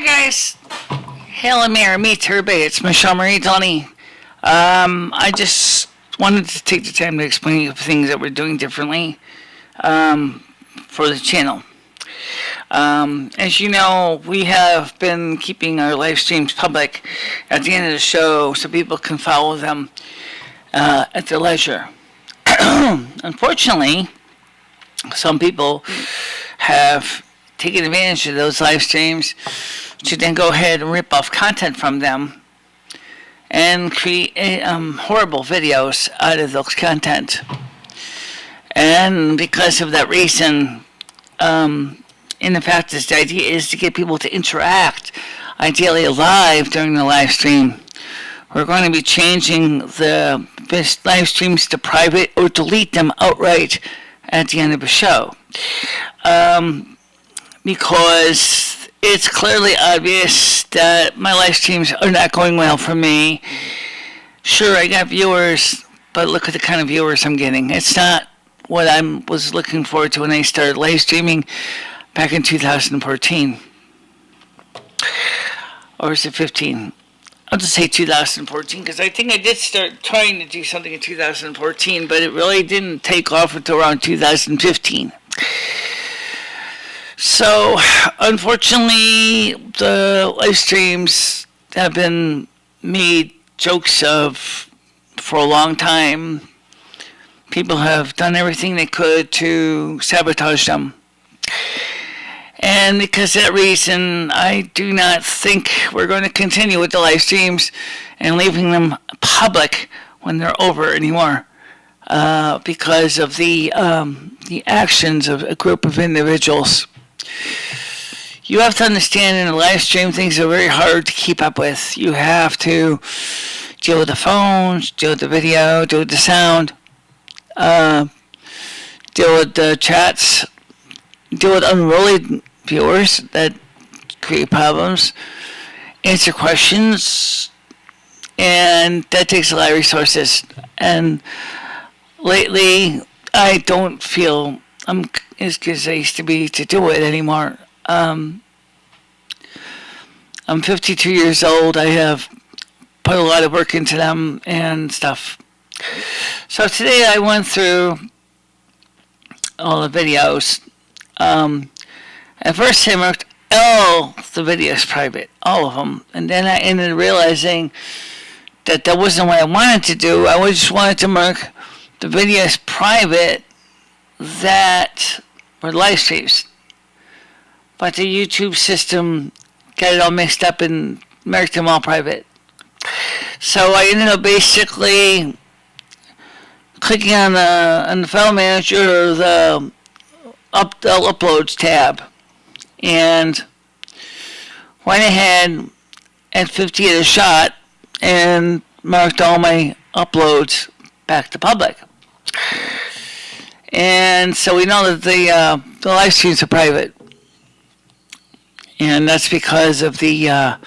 guys. Hail and Mary, meet everybody. It's MicheleMarieDalene. I just wanted to take the time to explain the things that we're doing differently for the channel. As you know, we have been keeping our live streams public at the end of the show so people can follow them at their leisure. Unfortunately, some people have taken advantage of those live streams to then go ahead and rip off content from them and create horrible videos out of those content. And because of that reason, in the fact the idea is to get people to interact, ideally live during the live stream. We're going to be changing the live streams to private or delete them outright at the end of the show. Because it's clearly obvious that my live streams are not going well for me. Sure, I got viewers, but look at the kind of viewers I'm getting. It's not what I was looking forward to when I started live streaming back in 2014. Or is it 15? I'll just say 2014, because I think I did start trying to do something in 2014, but it really didn't take off until around 2015. So, unfortunately, the live streams have been made jokes of for a long time. People have done everything they could to sabotage them. And because of that reason, I do not think we're going to continue with the live streams and leaving them public when they're over anymore. Because of the actions of a group of individuals. You have to understand in a live stream things are very hard to keep up with. You have to deal with the phones, deal with the video, deal with the sound, deal with the chats, deal with unruly viewers that create problems, answer questions, and that takes a lot of resources. And lately, I don't feel I'm as good as I used to be to do it anymore. I'm 52 years old. I have put a lot of work into them and stuff. So today I went through all the videos. At first I marked all the videos private, all of them. And then I ended up realizing that that wasn't what I wanted to do. I just wanted to mark the videos private that were live streams. But the YouTube system got it all mixed up and marked them all private. So I ended up basically clicking on the file manager, the uploads tab, and went ahead at 50 at a shot and marked all my uploads back to public. And so we know that the live streams are private, and that's because of the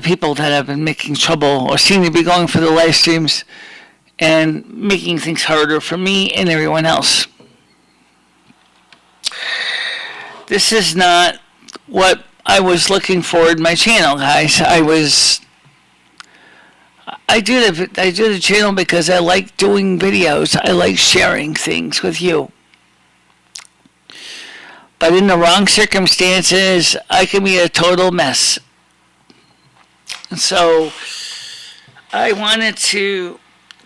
people that have been making trouble or seem to be going for the live streams and making things harder for me and everyone else. This is not what I was looking for in my channel, guys. I do the channel because I like doing videos. I like sharing things with you. But in the wrong circumstances, I can be a total mess. And so I wanted to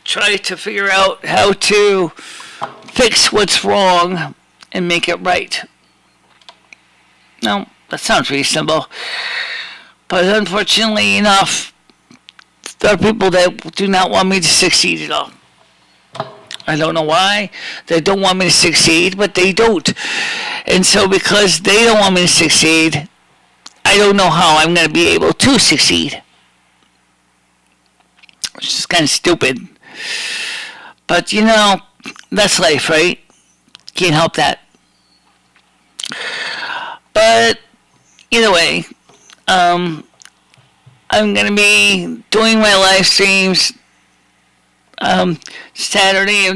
try to figure out how to fix what's wrong and make it right. Now, that sounds reasonable. But unfortunately enough, there are people that do not want me to succeed at all. I don't know why. They don't want me to succeed, but they don't. And so because they don't want me to succeed, I don't know how I'm going to be able to succeed. Which is kind of stupid. But, you know, that's life, right? Can't help that. But, either way, I'm going to be doing my live streams Saturday of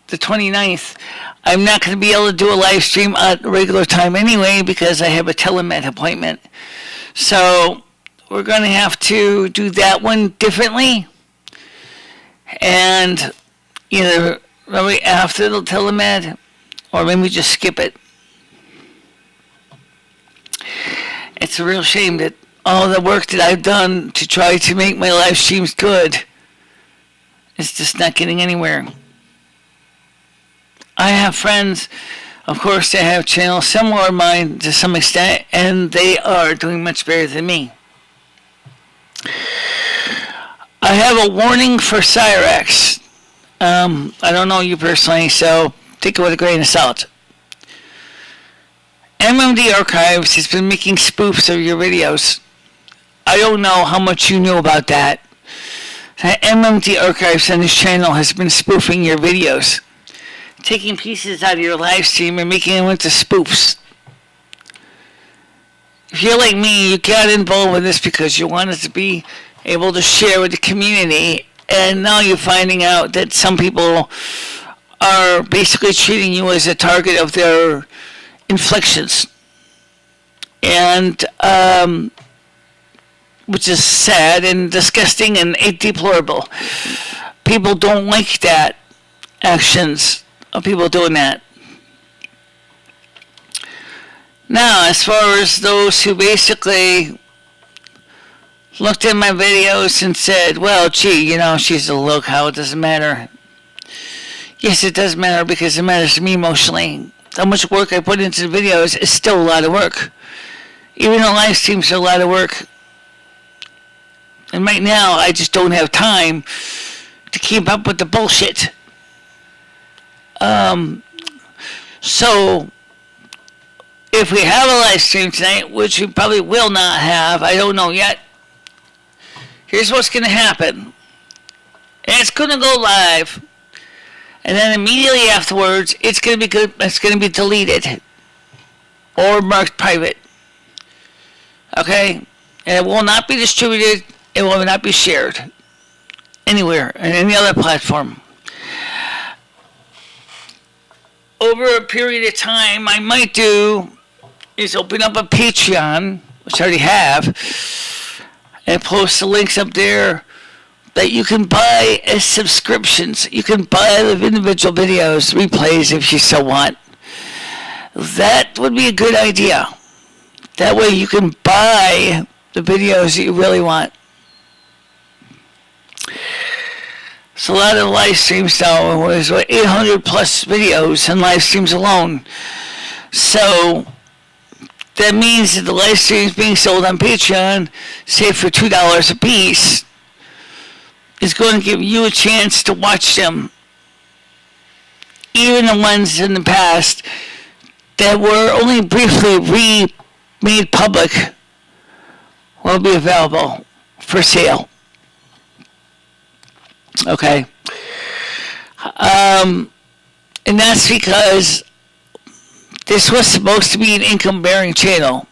the 29th. I'm not going to be able to do a live stream at a regular time anyway because I have a telemed appointment. So we're going to have to do that one differently, and either right after the telemed, or maybe just skip it. It's a real shame that all the work that I've done to try to make my live streams good is just not getting anywhere. I have friends, of course, that have channels similar to mine to some extent, and they are doing much better than me. I have a warning for Cyrex. I don't know you personally, so take it with a grain of salt. MMD Archives has been making spoofs of your videos. I don't know how much you know about that. MMD Archives on this channel has been spoofing your videos, taking pieces out of your live stream and making them into spoofs. If you're like me, you got involved with this because you wanted to be able to share with the community, and now you're finding out that some people are basically treating you as a target of their inflictions, and which is sad and disgusting and deplorable. People don't like that actions of people doing that. Now, as far as those who basically looked at my videos and said, well, gee, you know, she's a look, how it doesn't matter. Yes, it does matter, because it matters to me emotionally. How much work I put into the videos is still a lot of work. Even though live streams are a lot of work. And right now, I just don't have time to keep up with the bullshit. So, if we have a live stream tonight, which we probably will not have, I don't know yet, here's what's going to happen. And it's going to go live. And then immediately afterwards, it's going to be good. It's going to be deleted or marked private. Okay, and it will not be distributed. It will not be shared anywhere on any other platform. Over a period of time, I might do is open up a Patreon, which I already have, and post the links up there that you can buy as subscriptions. You can buy the individual videos, replays if you so want. That would be a good idea. That way you can buy the videos that you really want. So a lot of live streams now was 800 plus videos and live streams alone. So that means that the live streams being sold on Patreon, say for $2 a piece, is going to give you a chance to watch them. Even the ones in the past that were only briefly made public will be available for sale. Okay. And that's because this was supposed to be an income-bearing channel.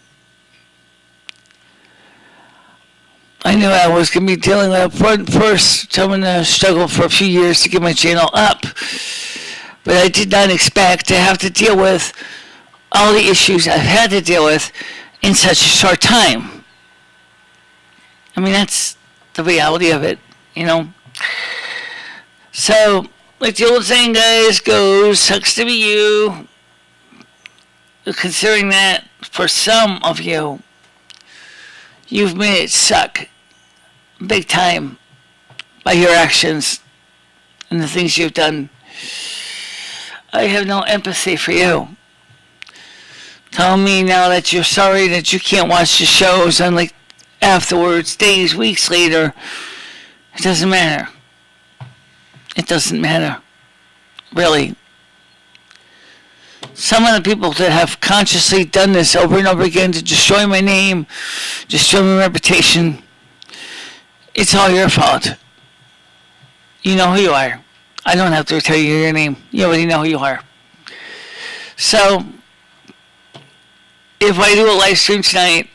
I knew I was going to be dealing with first. I'm going to struggle for a few years to get my channel up. But I did not expect to have to deal with all the issues I've had to deal with in such a short time. I mean, that's the reality of it, you know. So, like the old saying, guys, goes, sucks to be you. Considering that for some of you, you've made it suck big time by your actions and the things you've done. I have no empathy for you. Tell me now that you're sorry that you can't watch the shows, and like afterwards, days, weeks later, it doesn't matter. It doesn't matter. Really. Some of the people that have consciously done this over and over again to destroy my name, destroy my reputation, it's all your fault. You know who you are. I don't have to tell you your name. You already know who you are. So, if I do a live stream tonight,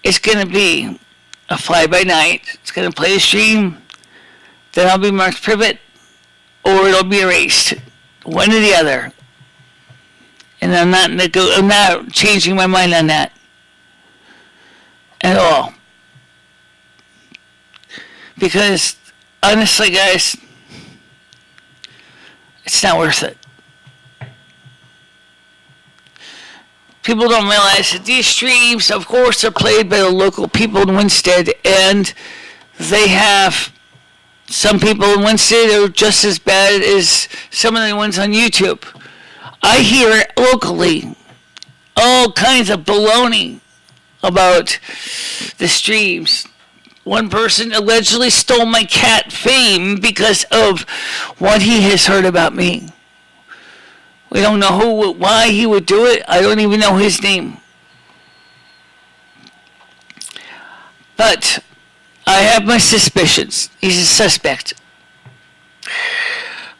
it's going to be a fly-by-night. It's going to play a stream, then I'll be marked private, or it'll be erased. One or the other. And I'm not changing my mind on that. at all. Because, honestly, guys, it's not worth it. People don't realize that these streams, of course, are played by the local people in Winsted, and they have some people in Winsted are just as bad as some of the ones on YouTube. I hear locally all kinds of baloney about the streams. One person allegedly stole my cat Fame because of what he has heard about me. We don't know why he would do it. I don't even know his name. But I have my suspicions. He's a suspect.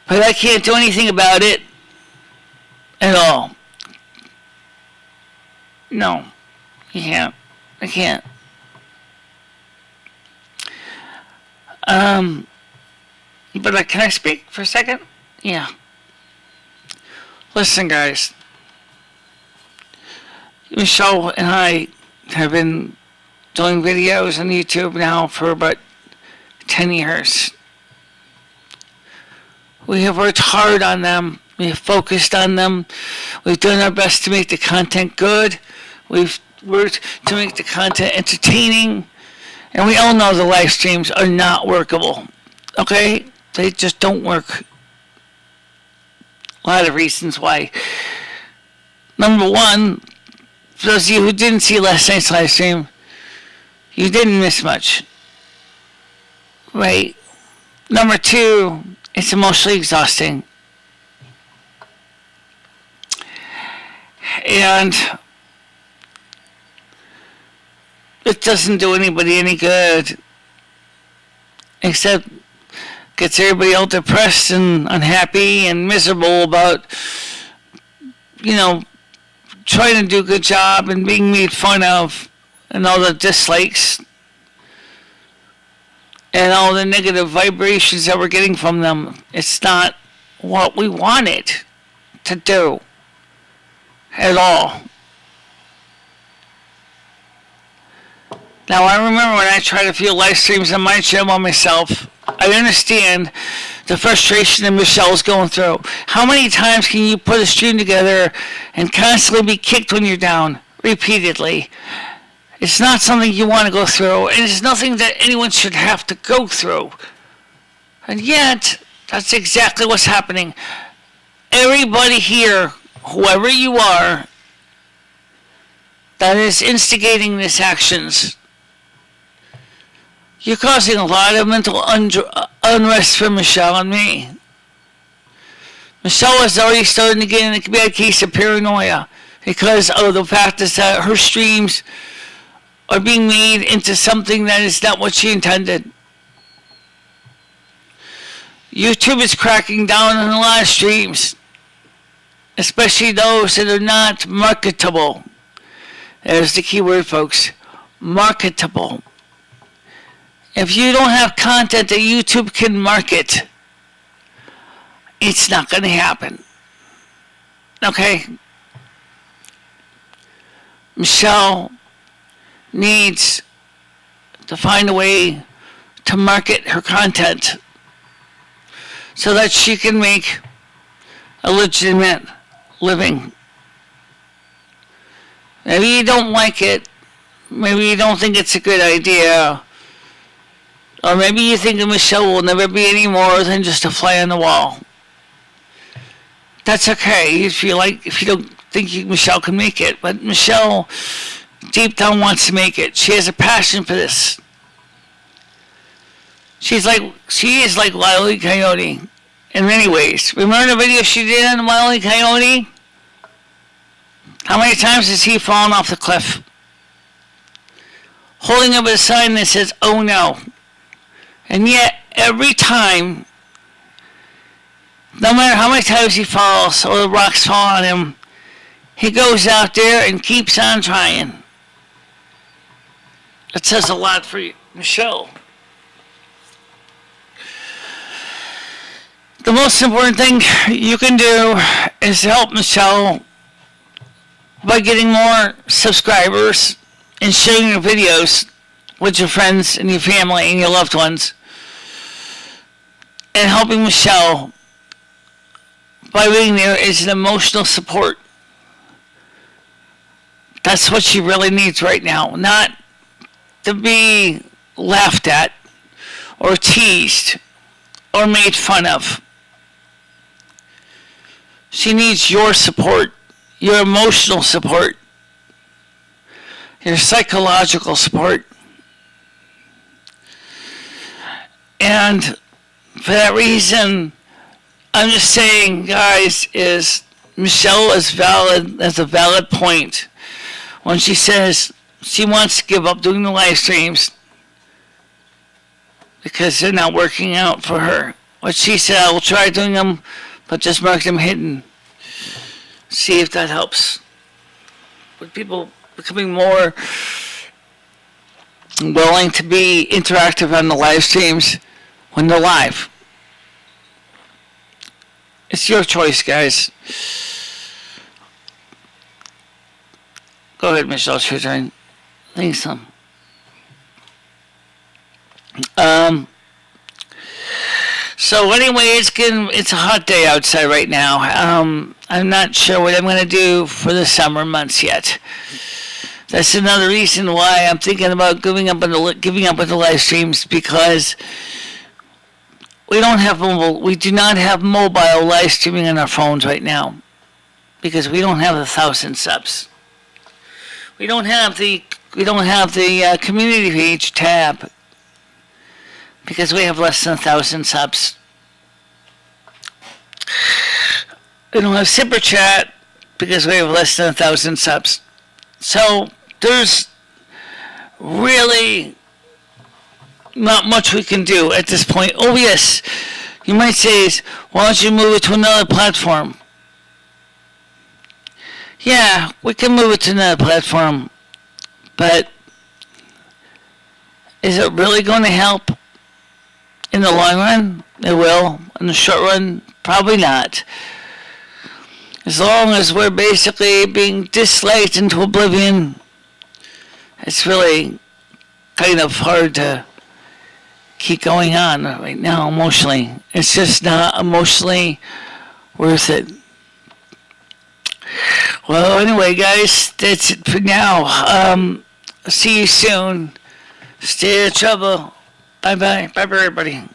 But I can't do anything about it at all. No, you can't. I can't. But can I speak for a second? Yeah. Listen, guys. Michelle and I have been doing videos on YouTube now for about 10 years. We have worked hard on them. We have focused on them. We've done our best to make the content good. We've worked to make the content entertaining. And we all know the live streams are not workable. Okay? They just don't work. A lot of reasons why. Number one, for those of you who didn't see last night's live stream, you didn't miss much. Right? Number two, it's emotionally exhausting. And it doesn't do anybody any good. Except gets everybody all depressed and unhappy and miserable about, trying to do a good job and being made fun of and all the dislikes and all the negative vibrations that we're getting from them. It's not what we wanted to do at all. Now, I remember when I tried to view live streams on my channel myself, I understand the frustration that Michelle's going through. How many times can you put a stream together and constantly be kicked when you're down? Repeatedly. It's not something you want to go through, and it's nothing that anyone should have to go through. And yet, that's exactly what's happening. Everybody here, whoever you are, that is instigating these actions, you're causing a lot of mental unrest for Michelle and me. Michelle is already starting to get in a bad case of paranoia because of the fact that her streams are being made into something that is not what she intended. YouTube is cracking down on a lot of streams, especially those that are not marketable. There's the key word, folks. Marketable. If you don't have content that YouTube can market, it's not going to happen. Okay? Michelle needs to find a way to market her content so that she can make a legitimate living. Maybe you don't like it. Maybe you don't think it's a good idea. Or maybe you think that Michelle will never be any more than just a fly on the wall. That's okay if you don't think Michelle can make it. But Michelle deep down wants to make it. She has a passion for this. She is like Wile E. Coyote in many ways. Remember the video she did on Wile E. Coyote? How many times has he fallen off the cliff? Holding up a sign that says, "Oh no." And yet, every time, no matter how many times he falls or the rocks fall on him, he goes out there and keeps on trying. That says a lot for you, Michelle. The most important thing you can do is help Michelle by getting more subscribers and sharing your videos with your friends and your family and your loved ones, and helping Michelle by being there is an emotional support. That's what she really needs right now. Not to be laughed at or teased or made fun of. She needs your support, your emotional support, your psychological support. And for that reason, I'm just saying, guys, is Michelle is valid as a valid point when she says she wants to give up doing the live streams because they're not working out for her. What she said, I will try doing them, but just mark them hidden. See if that helps. With people becoming more willing to be interactive on the live streams when they're live. It's your choice, guys. Go ahead, Michelle. It's your turn. Thanks, some. So anyway, it's a hot day outside right now. I'm not sure what I'm going to do for the summer months yet. That's another reason why I'm thinking about giving up on the live streams, because we do not have mobile live streaming on our phones right now, because we don't have 1,000 subs. We don't have the community page tab, because we have less than 1,000 subs. We don't have super chat because we have less than 1,000 subs. So there's really not much we can do at this point. Oh yes, you might say, why don't you move it to another platform? Yeah, we can move it to another platform, but is it really going to help? In the long run, it will. In the short run, probably not. As long as we're basically being disliked into oblivion, it's really kind of hard to keep going on right now emotionally. It's just not emotionally worth it. Well, anyway, guys, that's it for now. See you soon. Stay out of trouble. Bye-bye. Bye-bye, everybody.